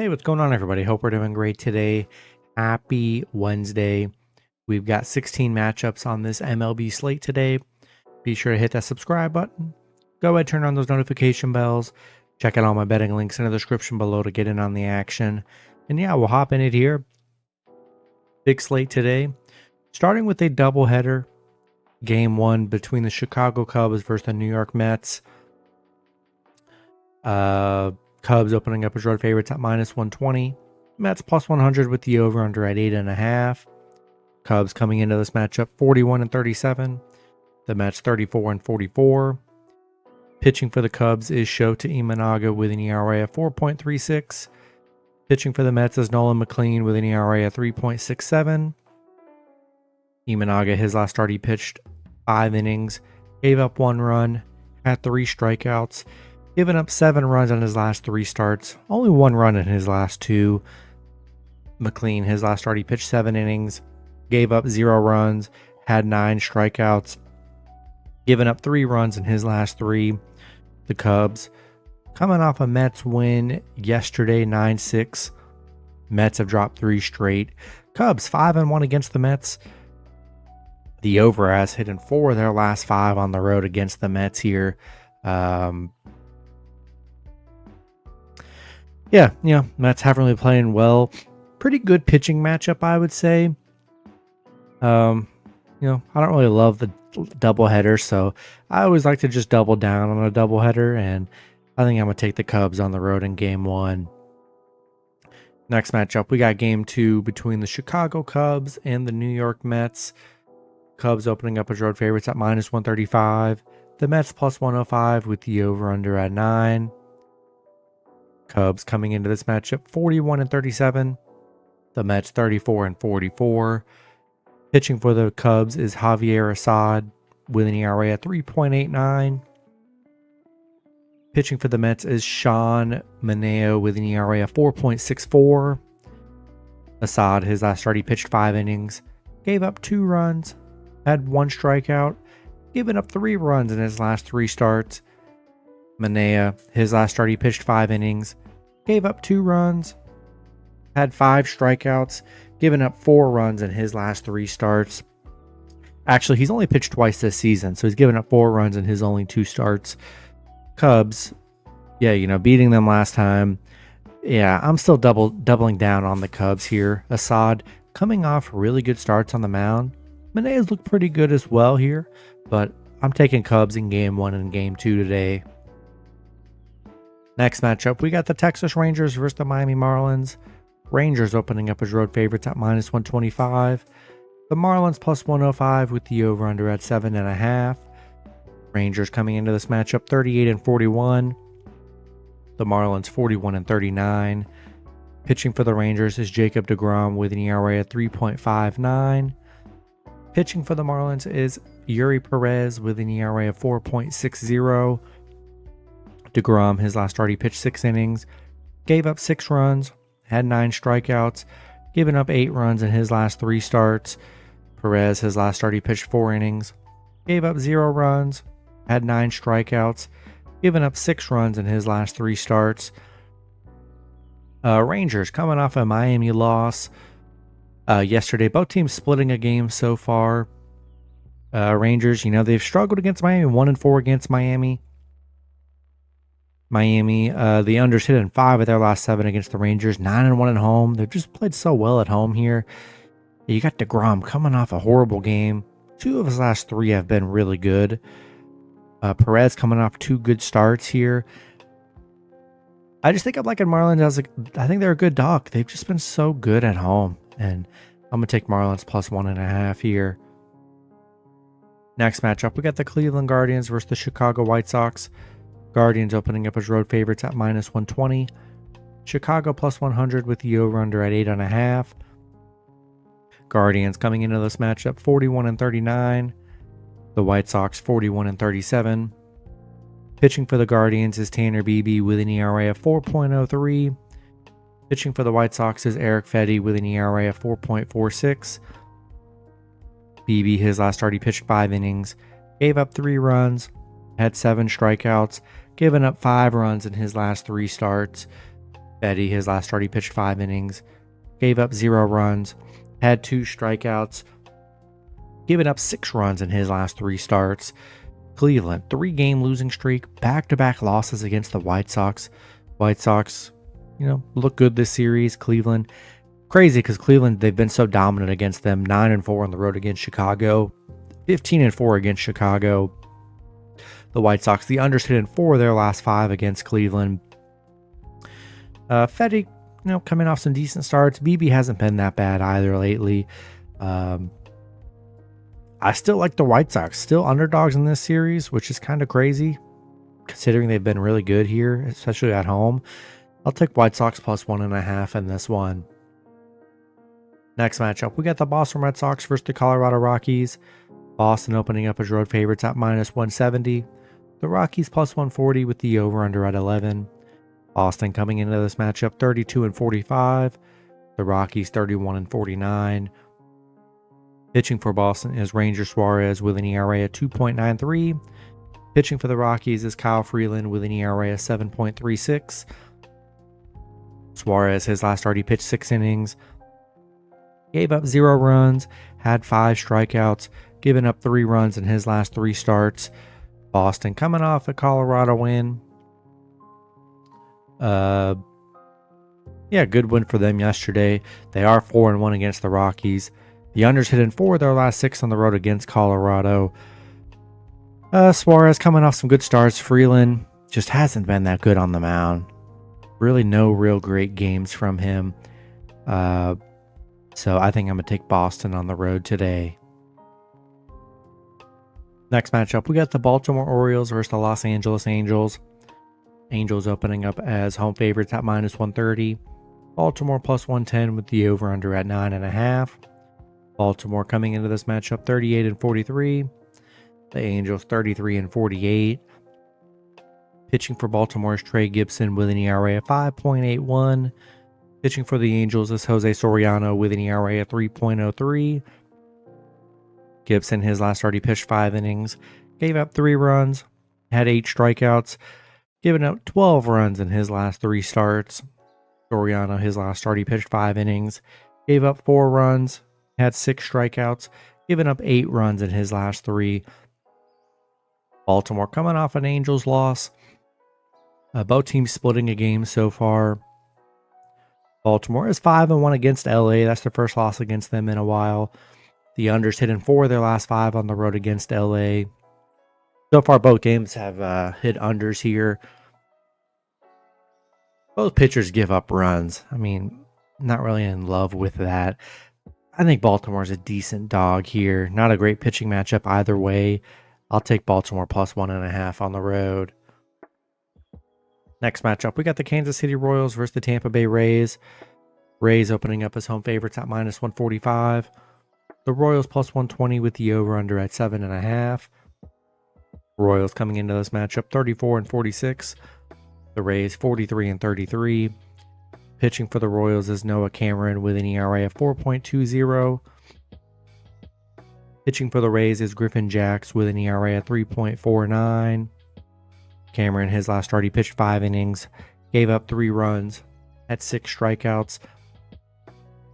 Hey, what's going on, everybody? Hope we're doing great today. Happy Wednesday. We've got 16 matchups on this MLB slate today. Be sure to hit that subscribe button. Go ahead, turn on those notification bells. Check out all my betting links in the description below to get in on the action. And yeah, we'll hop in it here. Big slate today. Starting with a doubleheader. Game 1 between the Chicago Cubs versus the New York Mets. Cubs opening up as road favorites at -120. Mets +100 with the over-under at 8.5. Cubs coming into this matchup 41-37. The Mets 34-44. Pitching for the Cubs is Shota Imanaga with an ERA of 4.36. Pitching for the Mets is Nolan McLean with an ERA of 3.67. Imanaga, his last start, he pitched 5 innings, gave up 1 run, had 3 strikeouts, given up 7 runs on his last 3 starts, only 1 run in his last 2. McLean, his last start, he pitched 7 innings, gave up 0 runs, had 9 strikeouts, given up 3 runs in his last 3. The Cubs, coming off a Mets win yesterday, 9-6. Mets have dropped 3 straight. Cubs 5-1 against the Mets. The over has hit in 4 of their last 5 on the road against the Mets here. Mets haven't really playing well. Pretty good pitching matchup, I would say. I don't really love the doubleheader, so I always like to just double down on a doubleheader, and I think I'm going to take the Cubs on the road in Game 1. Next matchup, we got Game 2 between the Chicago Cubs and the New York Mets. Cubs opening up as road favorites at -135. The Mets +105 with the over-under at 9. Cubs coming into this matchup 41-37. The Mets 34-44. Pitching for the Cubs is Javier Assad with an ERA at 3.89. Pitching for the Mets is Sean Manaea with an ERA of 4.64. Assad, his last start, he pitched 5 innings, gave up 2 runs, had 1 strikeout, given up 3 runs in his last 3 starts. Manaea, his last start, he pitched 5 innings, gave up 2 runs, had 5 strikeouts, given up 4 runs in his last 3 starts. Actually, he's only pitched twice this season, so he's given up 4 runs in his only 2 starts. Cubs, beating them last time. Yeah, I'm still doubling down on the Cubs here. Assad coming off really good starts on the mound. Manea's looked pretty good as well here, but I'm taking Cubs in Game 1 and Game 2 today. Next matchup, we got the Texas Rangers versus the Miami Marlins. Rangers opening up as road favorites at -125. The Marlins +105 with the over-under at 7.5. Rangers coming into this matchup 38-41. The Marlins 41-39. Pitching for the Rangers is Jacob deGrom with an ERA at 3.59. Pitching for the Marlins is Yuri Perez with an ERA of 4.60. deGrom, his last start, he pitched 6 innings, gave up 6 runs, had 9 strikeouts, given up 8 runs in his last 3 starts. Perez, his last start, he pitched 4 innings, gave up 0 runs, had 9 strikeouts, given up 6 runs in his last 3 starts. Rangers coming off a Miami loss yesterday. Both teams splitting a game so far. Rangers, they've struggled against Miami, 1-4 against Miami. The unders hit in 5 of their last 7 against the Rangers, 9-1 at home. They've just played so well at home here. You got deGrom coming off a horrible game. 2 of his last 3 have been really good. Perez coming off 2 good starts here. I just think I'm liking Marlins I think they're a good dog. They've just been so good at home, and I'm going to take Marlins +1.5 here. Next matchup, we got the Cleveland Guardians versus the Chicago White Sox. Guardians opening up as road favorites at -120. Chicago +100 with the over-under at 8.5. Guardians coming into this matchup 41-39. The White Sox 41-37. Pitching for the Guardians is Tanner Beebe with an ERA of 4.03. Pitching for the White Sox is Eric Fedde with an ERA of 4.46. Beebe, his last start, he pitched 5 innings, gave up 3 runs, had 7 strikeouts, given up 5 runs in his last 3 starts. Fetty, his last start, he pitched 5 innings, gave up 0 runs, had 2 strikeouts, giving up 6 runs in his last 3 starts. Cleveland, 3-game losing streak, back-to-back losses against the White Sox. White Sox, look good this series. Cleveland, crazy because Cleveland, they've been so dominant against them. 9-4 on the road against Chicago, 15-4 against Chicago. The White Sox, the unders hit in 4 of their last 5 against Cleveland. Fetty, coming off some decent starts. BB hasn't been that bad either lately. I still like the White Sox. Still underdogs in this series, which is kind of crazy considering they've been really good here, especially at home. I'll take White Sox plus 1.5 in this one. Next matchup, we got the Boston Red Sox versus the Colorado Rockies. Boston opening up as road favorites at minus 170. The Rockies plus 140 with the over-under at 11. Boston coming into this matchup 32-45. The Rockies 31-49. Pitching for Boston is Ranger Suarez with an ERA of 2.93. Pitching for the Rockies is Kyle Freeland with an ERA of 7.36. Suarez, his last start, he pitched 6 innings, gave up 0 runs, had 5 strikeouts, given up 3 runs in his last 3 starts. Boston coming off a Colorado win. Good win for them yesterday. They are 4-1 against the Rockies. The unders hit in 4 of their last 6 on the road against Colorado. Suarez coming off some good starts. Freeland just hasn't been that good on the mound. Really no real great games from him. So I think I'm going to take Boston on the road today. Next matchup, we got the Baltimore Orioles versus the Los Angeles Angels. Angels opening up as home favorites at minus 130. Baltimore plus 110 with the over-under at 9.5. Baltimore coming into this matchup 38-43. The Angels 33-48. Pitching for Baltimore is Trey Gibson with an ERA of 5.81. Pitching for the Angels is Jose Soriano with an ERA of 3.03. Gibson, his last start, he pitched 5 innings, gave up 3 runs, had 8 strikeouts, given up 12 runs in his last 3 starts. Soriano, his last start, he pitched 5 innings, gave up 4 runs, had 6 strikeouts, given up 8 runs in his last 3. Baltimore coming off an Angels loss. Both teams splitting a game so far. Baltimore is 5-1 against LA. That's their first loss against them in a while. The unders hit in 4 of their last 5 on the road against LA. So far, both games have hit unders here. Both pitchers give up runs. I mean, not really in love with that. I think Baltimore's a decent dog here. Not a great pitching matchup either way. I'll take Baltimore plus 1.5 on the road. Next matchup, we got the Kansas City Royals versus the Tampa Bay Rays. Rays opening up as home favorites at minus 145. The Royals plus 120 with the over-under at 7.5. Royals coming into this matchup 34-46. The Rays 43-33. Pitching for the Royals is Noah Cameron with an ERA of 4.20. Pitching for the Rays is Griffin Jacks with an ERA of 3.49. Cameron, his last start, he pitched 5 innings, gave up 3 runs, had 6 strikeouts,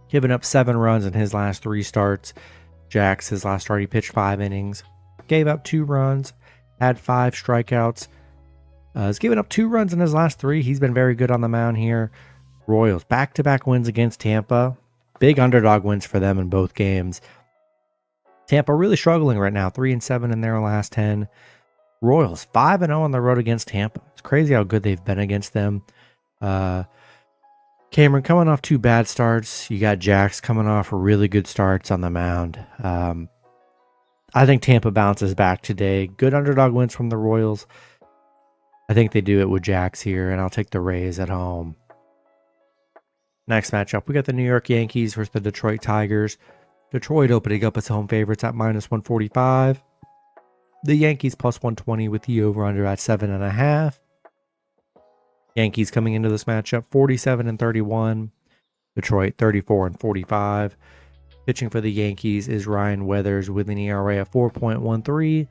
given up 7 runs in his last 3 starts. Jacks, his last start, he pitched 5 innings, gave up 2 runs, had 5 strikeouts. He's given up 2 runs in his last 3. He's been very good on the mound here. Royals, back-to-back wins against Tampa. Big underdog wins for them in both games. Tampa really struggling right now, 3-7 in their last 10. Royals 5-0 on the road against Tampa. It's crazy how good they've been against them. Cameron coming off 2 bad starts. You got Jacks coming off really good starts on the mound. I think Tampa bounces back today. Good underdog wins from the Royals. I think they do it with Jacks here, and I'll take the Rays at home. Next matchup, we got the New York Yankees versus the Detroit Tigers. Detroit opening up as home favorites at minus 145. The Yankees plus 120 with the over-under at 7.5. Yankees coming into this matchup 47-31. Detroit 34-45. Pitching for the Yankees is Ryan Weathers with an ERA of 4.13.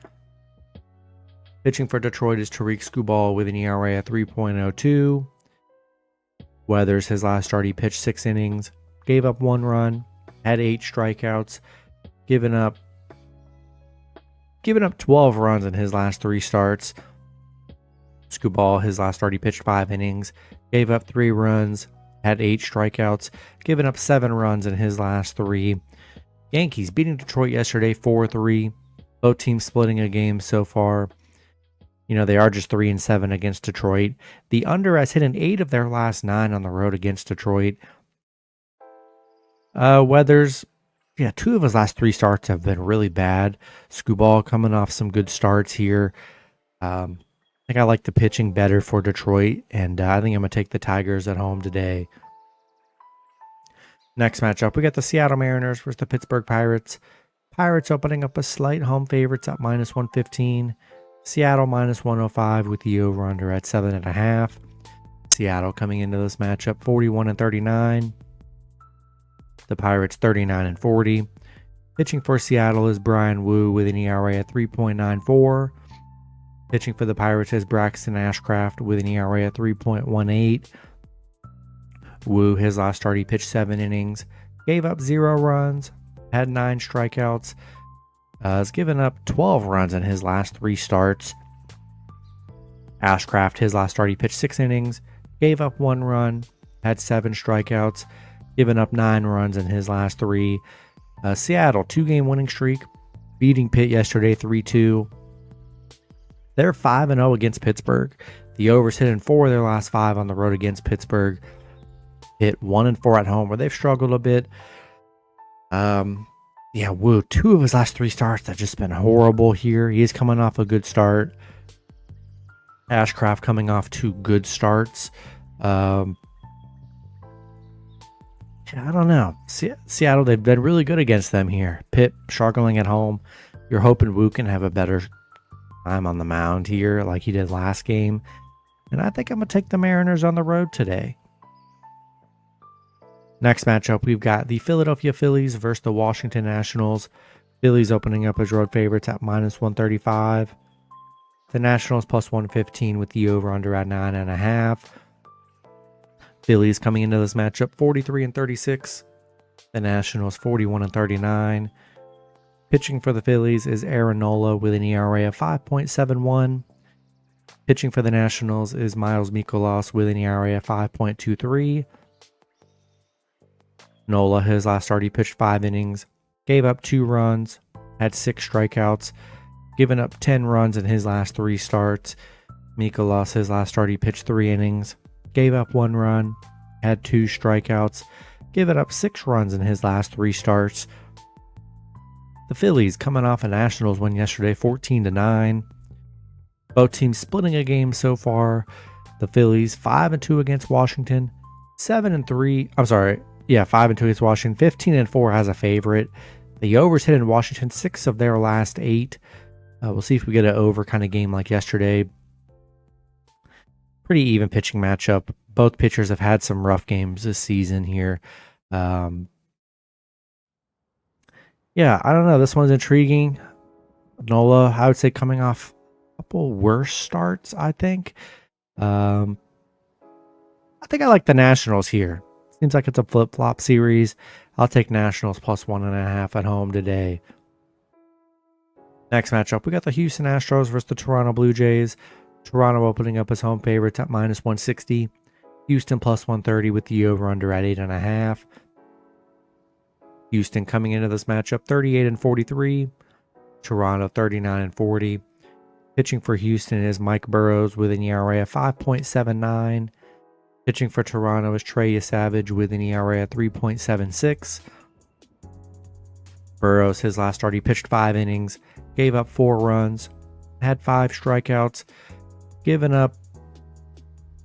Pitching for Detroit is Tariq Skubal with an ERA of 3.02. Weathers, his last start, he pitched 6 innings, gave up 1 run, had 8 strikeouts, given up 12 runs in his last 3 starts. Skubal, his last start, he pitched 5 innings, gave up 3 runs, had 8 strikeouts, given up 7 runs in his last 3. Yankees beating Detroit yesterday 4-3. Both teams splitting a game so far. They are just 3-7 against Detroit. The under has hit in 8 of their last 9 on the road against Detroit. Weathers, 2 of his last 3 starts have been really bad. Skubal coming off some good starts here. I think I like the pitching better for Detroit, and I think I'm going to take the Tigers at home today. Next matchup, we got the Seattle Mariners versus the Pittsburgh Pirates. Pirates opening up a slight home favorites at minus 115. Seattle minus 105 with the over-under at 7.5. Seattle coming into this matchup 41-39. The Pirates 39-40. Pitching for Seattle is Brian Wu with an ERA at 3.94. Pitching for the Pirates is Braxton Ashcraft with an ERA at 3.18. Wu, his last start, he pitched 7 innings, gave up 0 runs, had 9 strikeouts, has given up 12 runs in his last 3 starts. Ashcraft, his last start, he pitched 6 innings, gave up 1 run, had 7 strikeouts, given up 9 runs in his last 3. Seattle, 2-game winning streak, beating Pitt yesterday 3-2. They're 5-0 against Pittsburgh. The overs hit in 4 of their last 5 on the road against Pittsburgh. Hit 1-4 at home where they've struggled a bit. Wu, 2 of his last 3 starts have just been horrible here. He is coming off a good start. Ashcraft coming off 2 good starts. I don't know. Seattle, they've been really good against them here. Pitt struggling at home. You're hoping Wu can have a better time on the mound here like he did last game. And I think I'm going to take the Mariners on the road today. Next matchup, we've got the Philadelphia Phillies versus the Washington Nationals. Phillies opening up as road favorites at minus 135. The Nationals plus 115 with the over-under at 9.5. Phillies coming into this matchup 43-36. The Nationals 41-39. Pitching for the Phillies is Aaron Nola with an ERA of 5.71. Pitching for the Nationals is Miles Mikolas with an ERA of 5.23. Nola, his last start, he pitched 5 innings, gave up 2 runs, had 6 strikeouts, given up 10 runs in his last 3 starts. Mikolas, his last start, he pitched 3 innings, gave up 1 run, had 2 strikeouts, given up 6 runs in his last 3 starts. The Phillies coming off a Nationals win yesterday 14-9. Both teams splitting a game so far. The Phillies 5-2 against Washington, 7-3. 5-2 against Washington, 15-4 as a favorite. The overs hit in Washington 6 of their last 8. We'll see if we get an over kind of game like yesterday. Pretty even pitching matchup. Both pitchers have had some rough games this season here. I don't know. This one's intriguing. Nola, I would say coming off a couple worse starts, I think. I think I like the Nationals here. Seems like it's a flip-flop series. I'll take Nationals plus 1.5 at home today. Next matchup, we got the Houston Astros versus the Toronto Blue Jays. Toronto opening up as home favorites at minus 160. Houston plus 130 with the over-under at 8.5. Houston coming into this matchup 38-43. Toronto 39-40. Pitching for Houston is Mike Burrows with an ERA of 5.79. Pitching for Toronto is Trey Savage with an ERA at 3.76. Burrows, his last start, he pitched 5 innings, gave up 4 runs, had 5 strikeouts, given up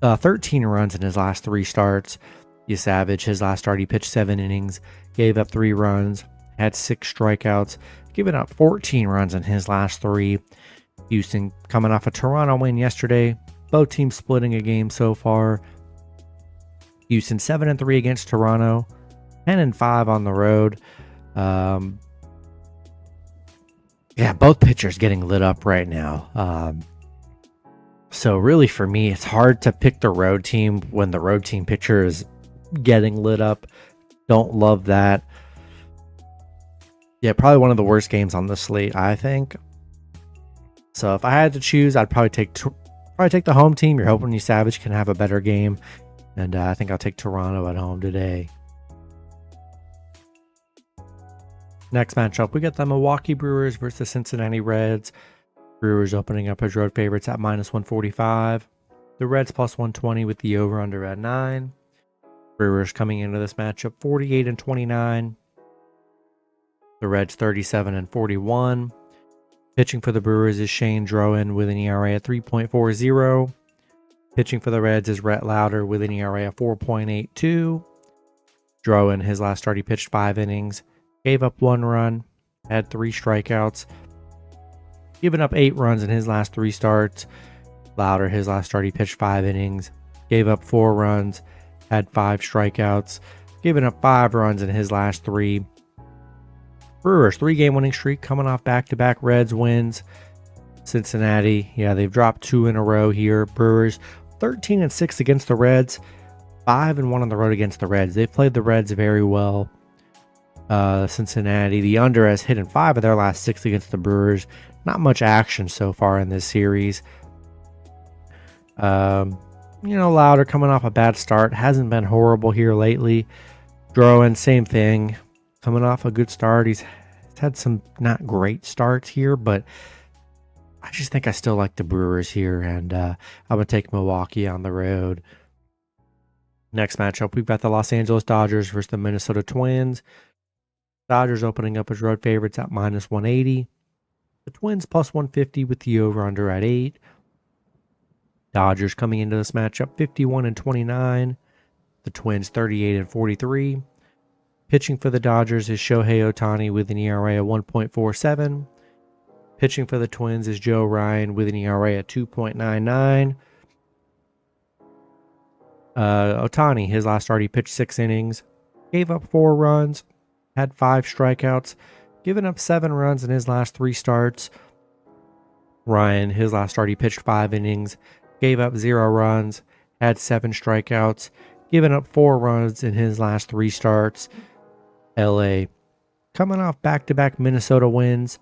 13 runs in his last 3 starts. Savage, his last start, he pitched 7 innings, gave up 3 runs, had 6 strikeouts, given up 14 runs in his last 3. Houston coming off a Toronto win yesterday. Both teams splitting a game so far. Houston 7-3 against Toronto, 10-5 on the road. Both pitchers getting lit up right now. So really for me, it's hard to pick the road team when the road team pitcher is getting lit up. Don't love that. Yeah, probably one of the worst games on the slate, I think. So if I had to choose, I'd probably take the home team. You're hoping you Savage can have a better game, and I think I'll take Toronto at home today. Next matchup, we got the Milwaukee Brewers versus the Cincinnati Reds. Brewers opening up as road favorites at -145. The Reds +120 with the over/under at 9. Brewers coming into this matchup 48-29. The Reds 37-41. Pitching for the Brewers is Shane Drowan with an ERA at 3.40. Pitching for the Reds is Rhett Lauder with an ERA of 4.82. Drowan, his last start, he pitched 5 innings, gave up 1 run, had 3 strikeouts, given up 8 runs in his last 3 starts. Lauder, his last start, he pitched 5 innings, gave up 4 runs, had 5 strikeouts, given up 5 runs in his last 3. Brewers 3-game winning streak coming off back-to-back Reds wins. Cincinnati, yeah, they've dropped 2 in a row here. Brewers 13-6 against the Reds, 5-1 on the road against the Reds. They've played the Reds very well. Cincinnati, the under has hit in 5 of their last 6 against the Brewers. Not much action so far in this series. Lauder coming off a bad start, hasn't been horrible here lately. Drowan, same thing, coming off a good start. He's had some not great starts here, but I just think I still like the Brewers here, and I'm going to take Milwaukee on the road. Next matchup, we've got the Los Angeles Dodgers versus the Minnesota Twins. Dodgers opening up as road favorites at -180. The Twins +150 with the over/under at 8. Dodgers coming into this matchup 51-29. The Twins 38-43. Pitching for the Dodgers is Shohei Ohtani with an ERA of 1.47. Pitching for the Twins is Joe Ryan with an ERA at 2.99. Ohtani, his last start, he pitched 6 innings, gave up 4 runs, had 5 strikeouts, given up 7 runs in his last 3 starts. Ryan, his last start, he pitched 5 innings, gave up 0 runs, had 7 strikeouts, given up 4 runs in his last 3 starts. LA, coming off back-to-back Minnesota wins,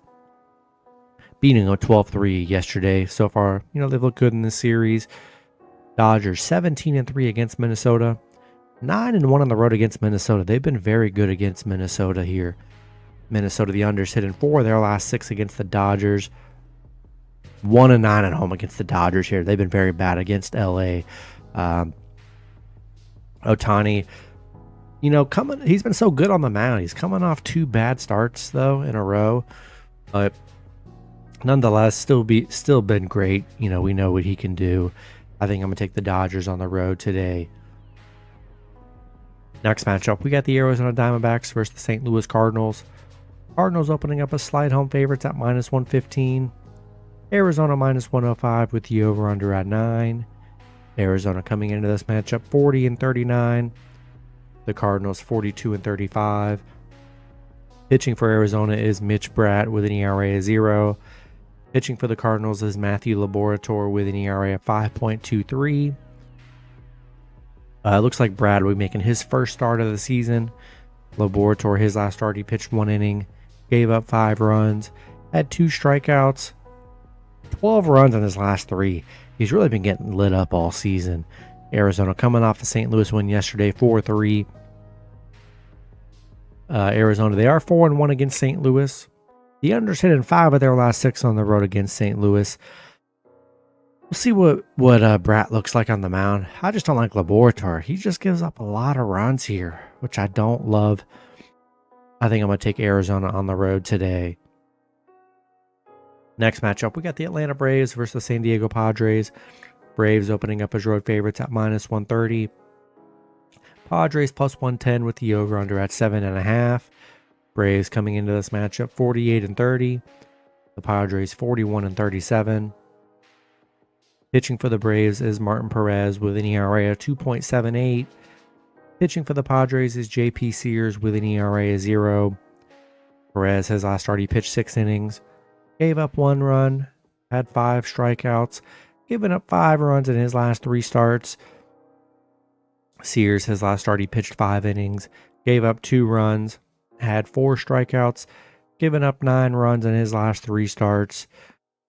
beating a 12-3 yesterday. So far, they've looked good in this series. Dodgers 17-3 against Minnesota, 9-1 on the road against Minnesota. They've been very good against Minnesota here. Minnesota, the unders hit in 4 of their last 6 against the Dodgers. 1-9 at home against the Dodgers here. They've been very bad against LA. Ohtani, he's been so good on the mound. He's coming off 2 bad starts though in a row, but nonetheless, still been great. We know what he can do. I think I'm gonna take the Dodgers on the road today. Next matchup, we got the Arizona Diamondbacks versus the St. Louis Cardinals. Cardinals opening up as slight home favorites at -115. Arizona -105 with the over/under at 9. Arizona coming into this matchup 40-39. The Cardinals 42-35. Pitching for Arizona is Mitch Bratt with an ERA of 0. Pitching for the Cardinals is Matthew Laborator with an ERA of 5.23. Looks like Brad will be making his first start of the season. Laborator, his last start, he pitched 1 inning, gave up 5 runs, had 2 strikeouts, 12 runs in his last 3. He's really been getting lit up all season. Arizona coming off the St. Louis win yesterday, 4-3. Arizona, they are 4-1 against St. Louis. The unders hit in 5 of their last 6 on the road against St. Louis. We'll see what Bratt looks like on the mound. I just don't like Laborator. He just gives up a lot of runs here, which I don't love. I think I'm going to take Arizona on the road today. Next matchup, we got the Atlanta Braves versus the San Diego Padres. Braves opening up as road favorites at -130. Padres +110 with the over/under at 7.5. Braves coming into this matchup 48-30. The Padres 41-37. Pitching for the Braves is Martin Perez with an ERA of 2.78. Pitching for the Padres is J.P. Sears with an ERA of 0. Perez has last start, he pitched 6 innings, gave up 1 run, had 5 strikeouts, giving up 5 runs in his last 3 starts. Sears, his last start, he pitched 5 innings, gave up 2 runs, had 4 strikeouts, giving up 9 runs in his last 3 starts.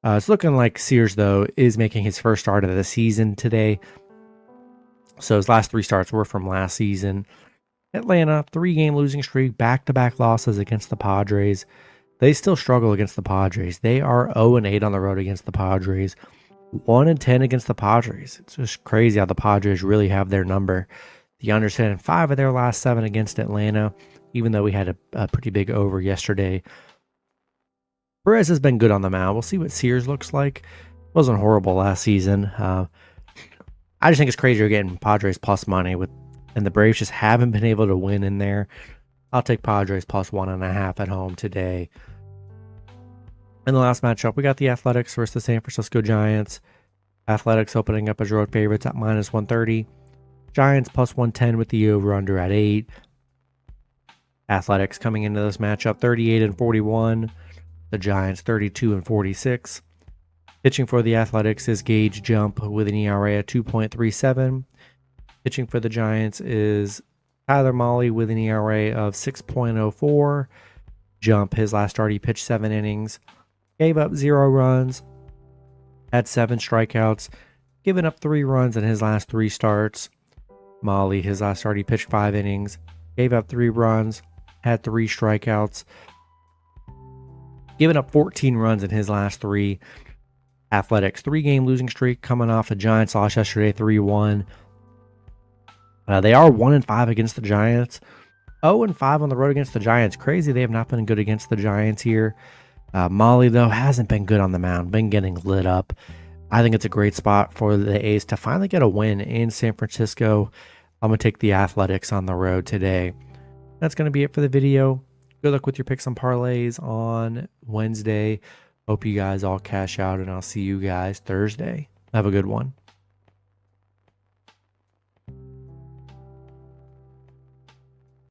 It's looking like Sears, though, is making his first start of the season today. So his last 3 starts were from last season. Atlanta, 3-game losing streak, back-to-back losses against the Padres. They still struggle against the Padres. They are 0-8 on the road against the Padres. 1-10 against the Padres. It's just crazy how the Padres really have their number. The unders hit in 5 of their last 7 against Atlanta, even though we had a pretty big over yesterday. Perez has been good on the mound. We'll see what Sears looks like. Wasn't horrible last season. I just think it's crazy you're getting Padres plus money and the Braves just haven't been able to win in there. I'll take Padres plus 1.5 at home today. In the last matchup, we got the Athletics versus the San Francisco Giants. Athletics opening up as road favorites at minus 130. Giants plus 110 with the over-under at 8. Athletics coming into this matchup 38-41. The Giants 32-46. Pitching for the Athletics is Gage Jump with an ERA at 2.37. Pitching for the Giants is Tyler Mahle with an ERA of 6.04. Jump, his last start, he pitched 7 innings, gave up 0 runs, had 7 strikeouts, given up 3 runs in his last 3 starts. Mahle, his last start, he pitched 5 innings, gave up 3 runs, had 3 strikeouts, given up 14 runs in his last 3. Athletics, 3-game losing streak coming off a Giants loss yesterday, 3-1. They are 1-5 against the Giants. 0-5 on the road against the Giants. Crazy they have not been good against the Giants here. Mahle, though, hasn't been good on the mound. Been getting lit up. I think it's a great spot for the A's to finally get a win in San Francisco. I'm going to take the Athletics on the road today. That's going to be it for the video. Good luck with your picks and parlays on Wednesday. Hope you guys all cash out, and I'll see you guys Thursday. Have a good one.